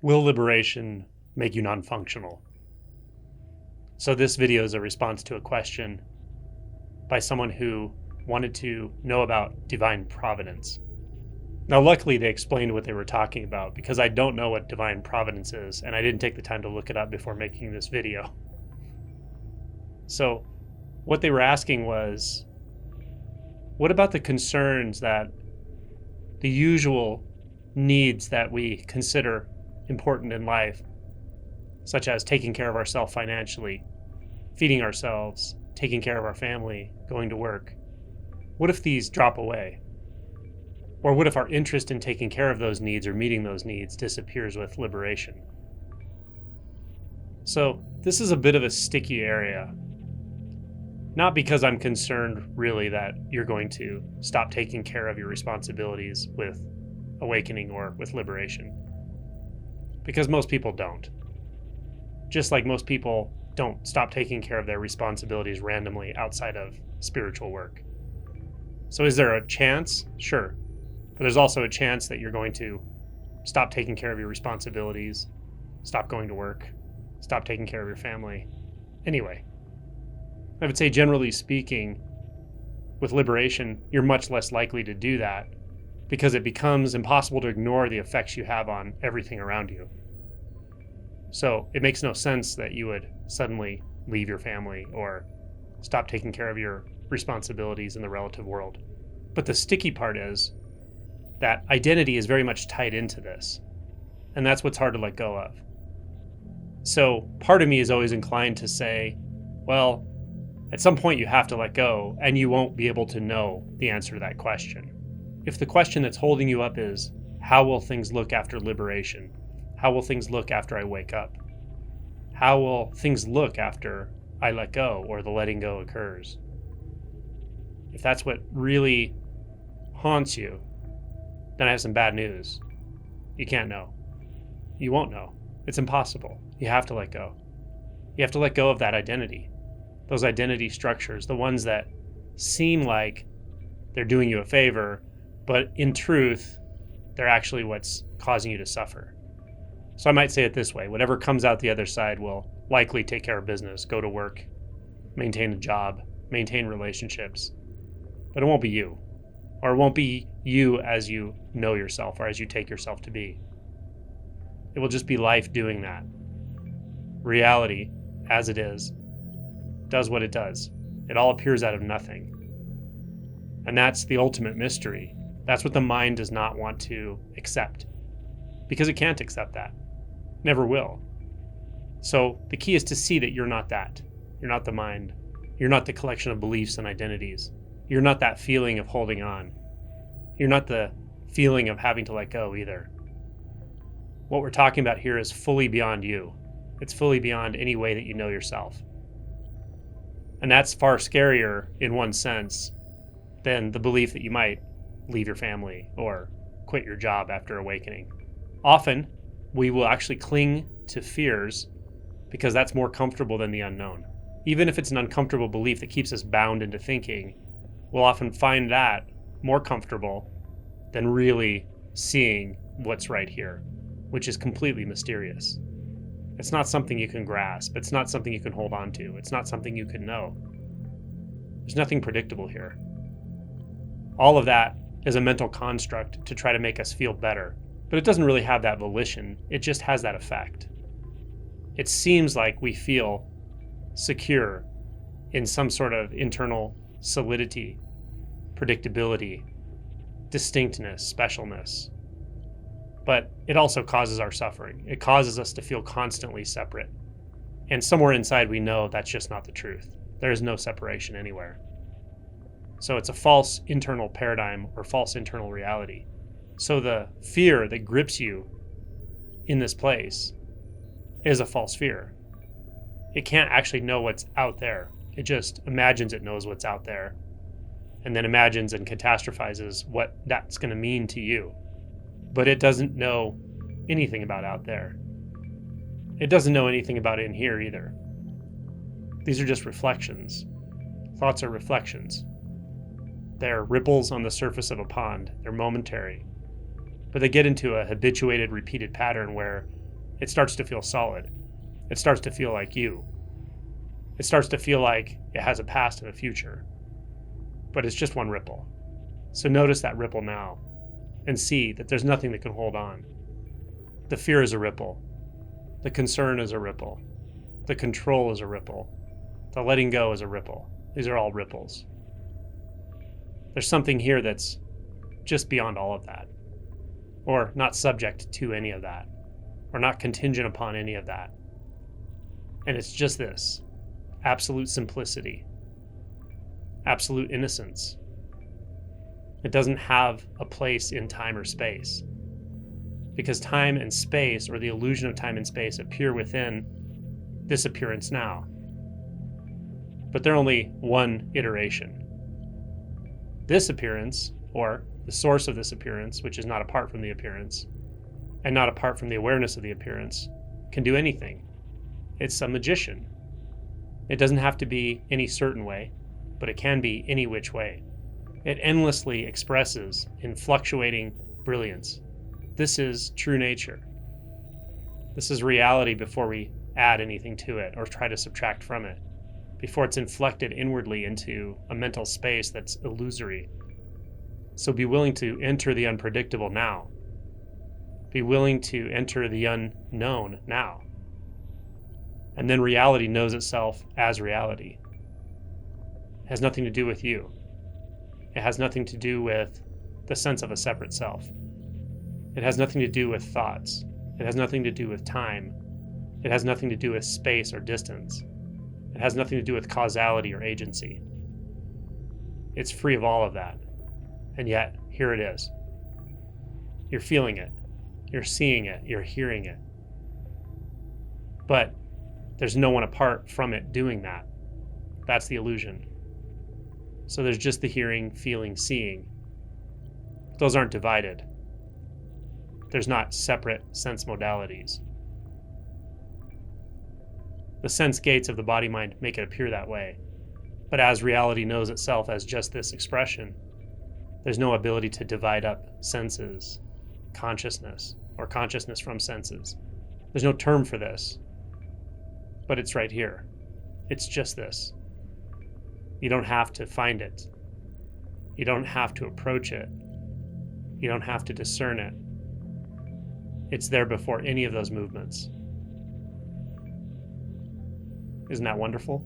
Will liberation make you non-functional? So this video is a response to a question by someone who wanted to know about divine providence. Now, luckily, they explained what they were talking about because I don't know what divine providence is, and I didn't take the time to look it up before making this video. So what they were asking was, what about the concerns that the usual needs that we consider important in life, such as taking care of ourselves financially, feeding ourselves, taking care of our family, going to work, what if these drop away? Or what if our interest in taking care of those needs or meeting those needs disappears with liberation? So this is a bit of a sticky area. Not because I'm concerned really that you're going to stop taking care of your responsibilities with awakening or with liberation. Because most people don't. Just like most people don't stop taking care of their responsibilities randomly outside of spiritual work. So is there a chance? Sure. But there's also a chance that you're going to stop taking care of your responsibilities, stop going to work, stop taking care of your family. Anyway, I would say generally speaking, with liberation, you're much less likely to do that because it becomes impossible to ignore the effects you have on everything around you. So it makes no sense that you would suddenly leave your family or stop taking care of your responsibilities in the relative world. But the sticky part is that identity is very much tied into this. And that's what's hard to let go of. So part of me is always inclined to say, well, at some point you have to let go and you won't be able to know the answer to that question. If the question that's holding you up is, how will things look after liberation? How will things look after I wake up? How will things look after I let go or the letting go occurs? If that's what really haunts you, then I have some bad news. You can't know. You won't know. It's impossible. You have to let go. You have to let go of that identity. Those identity structures, the ones that seem like they're doing you a favor, but in truth, they're actually what's causing you to suffer. So I might say it this way, whatever comes out the other side will likely take care of business, go to work, maintain a job, maintain relationships, but it won't be you, or it won't be you as you know yourself or as you take yourself to be. It will just be life doing that. Reality, as it is, does what it does. It all appears out of nothing. And that's the ultimate mystery. That's what the mind does not want to accept, because it can't accept that. Never will. So the key is to see that you're not that. You're not the mind. You're not the collection of beliefs and identities. You're not that feeling of holding on. You're not the feeling of having to let go either. What we're talking about here is fully beyond you. It's fully beyond any way that you know yourself. And that's far scarier in one sense than the belief that you might leave your family or quit your job after awakening. Often, we will actually cling to fears because that's more comfortable than the unknown. Even if it's an uncomfortable belief that keeps us bound into thinking, we'll often find that more comfortable than really seeing what's right here, which is completely mysterious. It's not something you can grasp. It's not something you can hold on to. It's not something you can know. There's nothing predictable here. All of that is a mental construct to try to make us feel better, but it doesn't really have that volition. It just has that effect. It seems like we feel secure in some sort of internal solidity, predictability, distinctness, specialness. But it also causes our suffering. It causes us to feel constantly separate. And somewhere inside we know that's just not the truth. There is no separation anywhere. So it's a false internal paradigm or false internal reality. So the fear that grips you in this place is a false fear. It can't actually know what's out there. It just imagines it knows what's out there, and then imagines and catastrophizes what that's going to mean to you. But it doesn't know anything about out there. It doesn't know anything about in here either. These are just reflections. Thoughts are reflections. They're ripples on the surface of a pond. They're momentary. But they get into a habituated, repeated pattern where it starts to feel solid. It starts to feel like you. It starts to feel like it has a past and a future. But it's just one ripple. So notice that ripple now and see that there's nothing that can hold on. The fear is a ripple. The concern is a ripple. The control is a ripple. The letting go is a ripple. These are all ripples. There's something here that's just beyond all of that, or not subject to any of that, or not contingent upon any of that. And it's just this absolute simplicity, absolute innocence. It doesn't have a place in time or space, because time and space, or the illusion of time and space, appear within this appearance now. But they're only one iteration. This appearance, or the source of this appearance, which is not apart from the appearance, and not apart from the awareness of the appearance, can do anything. It's a magician. It doesn't have to be any certain way, but it can be any which way. It endlessly expresses in fluctuating brilliance. This is true nature. This is reality before we add anything to it or try to subtract from it, before it's inflected inwardly into a mental space that's illusory. So be willing to enter the unpredictable now. Be willing to enter the unknown now. And then reality knows itself as reality. It has nothing to do with you. It has nothing to do with the sense of a separate self. It has nothing to do with thoughts. It has nothing to do with time. It has nothing to do with space or distance. It has nothing to do with causality or agency. It's free of all of that. And yet, here it is. You're feeling it. You're seeing it. You're hearing it. But there's no one apart from it doing that. That's the illusion. So there's just the hearing, feeling, seeing. Those aren't divided. There's not separate sense modalities. The sense gates of the body-mind make it appear that way. But as reality knows itself as just this expression, there's no ability to divide up senses, consciousness, or consciousness from senses. There's no term for this, but it's right here. It's just this. You don't have to find it. You don't have to approach it. You don't have to discern it. It's there before any of those movements. Isn't that wonderful?